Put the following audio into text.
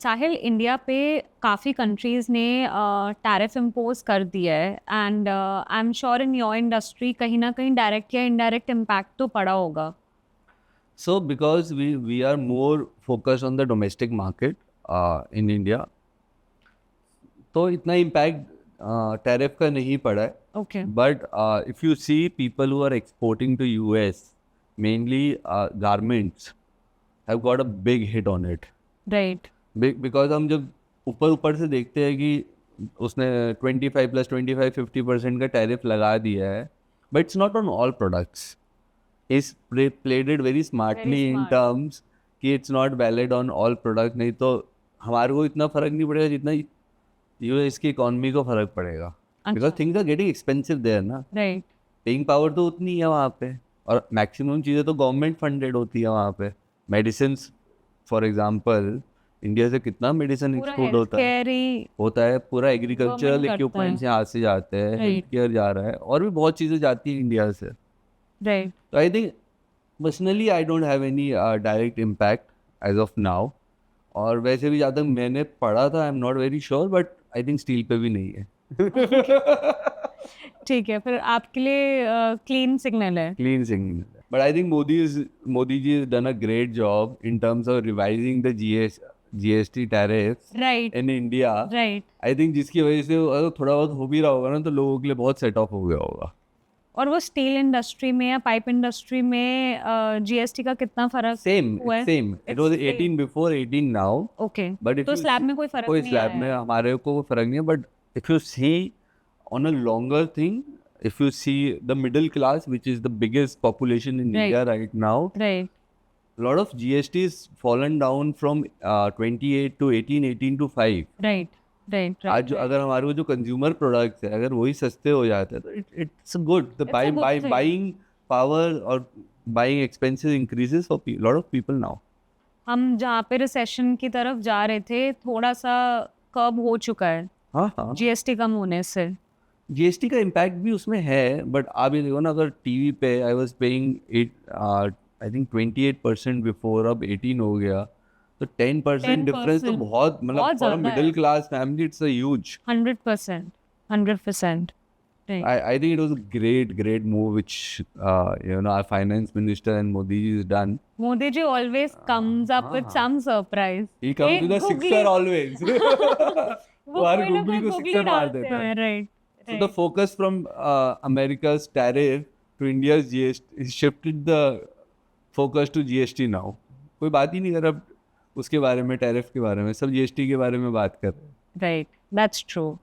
साहिल, India पे काफ़ी countries ने टैरिफ इम्पोज कर दिया है and I am sure in your industry कहीं ना कहीं डायरेक्ट या इनडायरेक्ट इम्पैक्ट तो पड़ा होगा. So because we are more focused on the domestic market in India, तो इतना impact tariff का नहीं पड़ा है. Okay. But if you see people who are exporting to US, mainly garments, have got a big hit on it. Right. Because हम जब ऊपर से देखते हैं कि उसने 25+25 50% का टैरिफ लगा दिया है, but it's not on all products. He's played it very smartly in terms कि it's not valid on all products. नहीं तो हमारे को इतना फर्क नहीं पड़ेगा जितना यूएस की इकोनॉमी को फर्क पड़ेगा. Because things are getting expensive there ना. Right. पेइंग पावर तो उतनी है वहाँ पे, और मैक्सिमम चीज़ें तो गवर्नमेंट फंडेड होती है वहाँ पे. मेडिसिन फॉर एग्जांपल, इंडिया से कितना मेडिसिन एक्सपोर्ट होता है, पूरा एग्रीकल्चरल इक्विपमेंट्स यहाँ से जाते हैं, हेल्थ केयर जा रहा है, और भी बहुत चीज़ें जाती है इंडिया से. Right. तो I think personally I don't have any direct impact as of now. और वैसे भी ज़्यादा मैंने पढ़ा था, I am not very sure, but I think steel पे भी नहीं है. ठीक है, फिर आपके लिए क्लीन सिग्नल है. Clean signal. But I think Modi ji has done a great job in terms of revising the GST tariffs Right. in India. Right. I think जिसकी वजह से अगर थोड़ा बहुत हो भी रहा होगा ना, तो लोगों के लिए बहुत सेट ऑफ हो गया होगा. और वो स्टील इंडस्ट्री में या पाइप इंडस्ट्री में जीएसटी का कितना फर्क हुआ है? Same. It was 18 before, 18 now. Okay. But if तो you स्लैब में कोई फर्क नहीं स्लैब में हमारे को कोई फर्क नहीं है. But if you see on a longer thing, if you see the middle class, which is the biggest population in India right now, Right. a lot of GST is fallen down from 28 to 18, 18 to 5. Right. आज अगर हमारे को जो consumer products है, अगर वही सस्ते हो जाते हैं, तो it's good. The buying power और buying expenses increases for lot of people now. हम जहाँ पे रिसेशन की तरफ जा रहे थे, थोड़ा सा कर्ब हो चुका है. हाँ. जीएसटी कम होने से जीएसटी का इम्पैक्ट भी उसमें है. बट आप ये देखो ना, अगर टीवी पे I was paying I think 28% before, अब 18 हो गया, तो 10% डिफरेंस तो बहुत, मतलब for a middle class family it's a huge. 100%. I think it was a great move which our finance minister and Modi ji has done. Modi ji always comes up with some surprise. He comes with a sixer always. वो हर googly को sixer मार देता है. Right. So the focus from America's tariff to India's GST is shifted the focus to GST now. कोई बात ही नहीं कर अब उसके बारे में, टैरिफ के बारे में, सब GST के बारे में बात कर रहे हैं. Right. That's true.